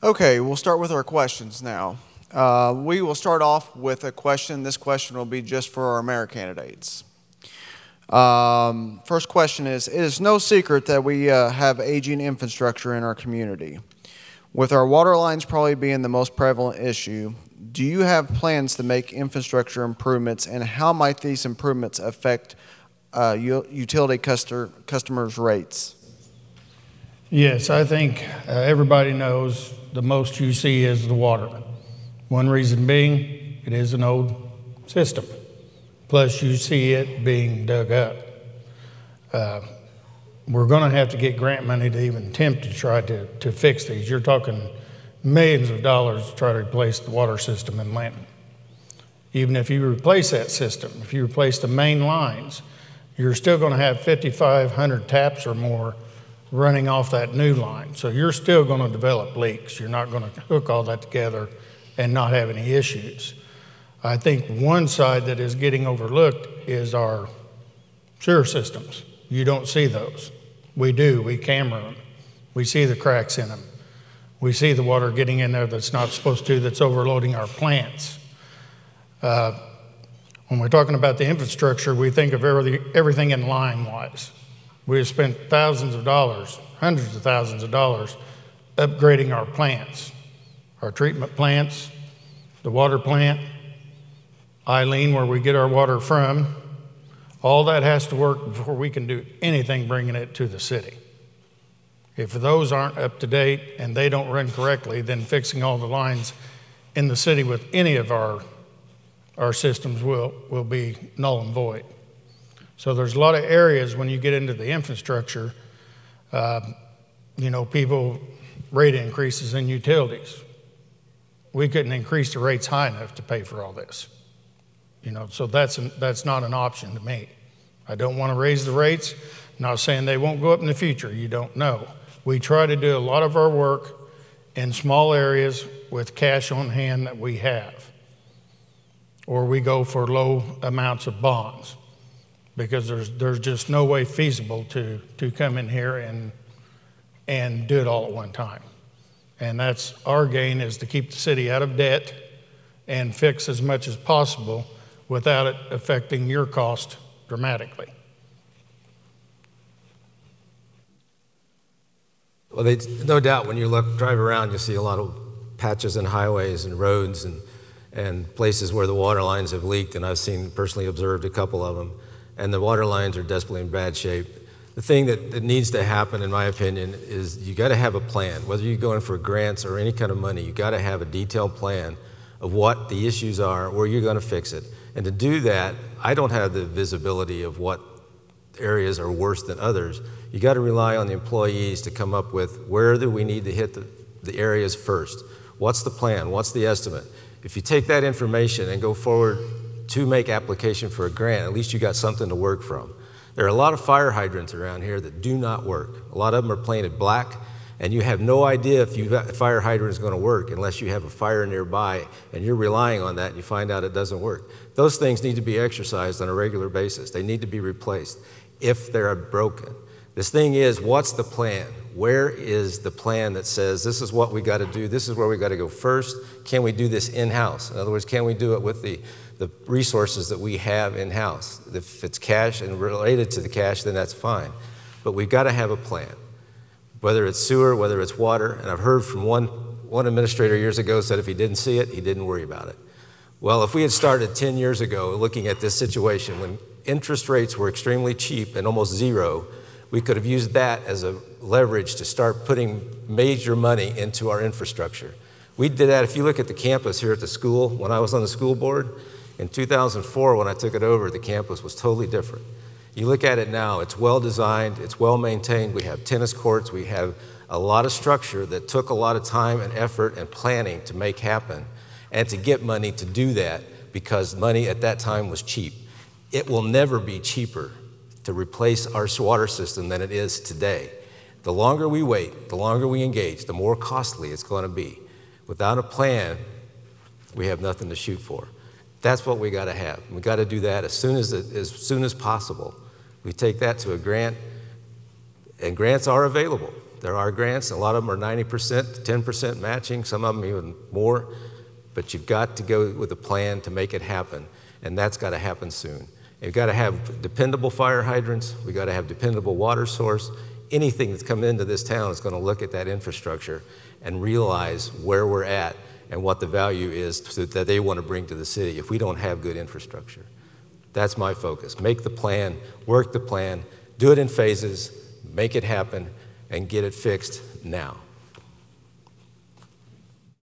Okay, we'll start with our questions now. We will start off with a question. This question will be just for our mayor candidates. First question is, it is no secret that we have aging infrastructure in our community. With our water lines probably being the most prevalent issue, do you have plans to make infrastructure improvements, and how might these improvements affect utility customers' rates? Yes, I think everybody knows the most you see is the water. One reason being, it is an old system. Plus, you see it being dug up. We're going to have to get grant money to even attempt to try to fix these. You're talking millions of dollars to try to replace the water system in Linton. Even if you replace that system, if you replace the main lines, you're still going to have 5,500 taps or more running off that new line. So you're still going to develop leaks. You're not going to hook all that together and not have any issues. I think one side that is getting overlooked is our sewer systems. You don't see those. We do. We camera them. We see the cracks in them. We see the water getting in there that's not supposed to, that's overloading our plants. When we're talking about the infrastructure, we think of everything in line-wise. We have spent thousands of dollars, hundreds of thousands of dollars, upgrading our plants, our treatment plants, the water plant, Eileen, where we get our water from. All that has to work before we can do anything bringing it to the city. If those aren't up to date and they don't run correctly, then fixing all the lines in the city with any of our systems will be null and void. So there's a lot of areas when you get into the infrastructure, people, rate increases in utilities. We couldn't increase the rates high enough to pay for all this. So that's not an option to me. I don't want to raise the rates. I'm not saying they won't go up in the future. You don't know. We try to do a lot of our work in small areas with cash on hand that we have. Or we go for low amounts of bonds because there's just no way feasible to come in here and do it all at one time. And that's our gain, is to keep the city out of debt and fix as much as possible without it affecting your cost dramatically. Well, no doubt when you drive around, you see a lot of patches and highways and roads and places where the water lines have leaked, and I've personally observed a couple of them, and the water lines are desperately in bad shape. The thing that needs to happen, in my opinion, is you got to have a plan. Whether you go in for grants or any kind of money, you got to have a detailed plan of what the issues are, where you're going to fix it. And to do that, I don't have the visibility of what areas are worse than others. You got to rely on the employees to come up with where do we need to hit the areas first. What's the plan? What's the estimate? If you take that information and go forward to make application for a grant, at least you got something to work from. There are a lot of fire hydrants around here that do not work. A lot of them are painted black, and you have no idea if a fire hydrant is going to work unless you have a fire nearby and you're relying on that and you find out it doesn't work. Those things need to be exercised on a regular basis. They need to be replaced if they're broken. This thing is, what's the plan? Where is the plan that says this is what we got to do, this is where we got to go first? Can we do this in-house? In other words, can we do it with the resources that we have in-house? If it's cash and related to the cash, then that's fine. But we've got to have a plan. Whether it's sewer, whether it's water, and I've heard from one administrator years ago said if he didn't see it, he didn't worry about it. Well, if we had started 10 years ago looking at this situation when interest rates were extremely cheap and almost zero, we could have used that as a leverage to start putting major money into our infrastructure. We did that. If you look at the campus here at the school, when I was on the school board, in 2004 when I took it over, the campus was totally different. You look at it now, it's well designed, it's well maintained, we have tennis courts, we have a lot of structure that took a lot of time and effort and planning to make happen and to get money to do that because money at that time was cheap. It will never be cheaper to replace our water system than it is today. The longer we wait, the longer we engage, the more costly it's going to be. Without a plan, we have nothing to shoot for. That's what we got to have. We got to do that as soon as possible. We take that to a grant, and grants are available. There are grants. A lot of them are 90% to 10% matching, some of them even more. But you've got to go with a plan to make it happen, and that's got to happen soon. You've got to have dependable fire hydrants. We've got to have dependable water source. Anything that's coming into this town is going to look at that infrastructure and realize where we're at and what the value is that they want to bring to the city if we don't have good infrastructure. That's my focus. Make the plan, work the plan, do it in phases, make it happen, and get it fixed now.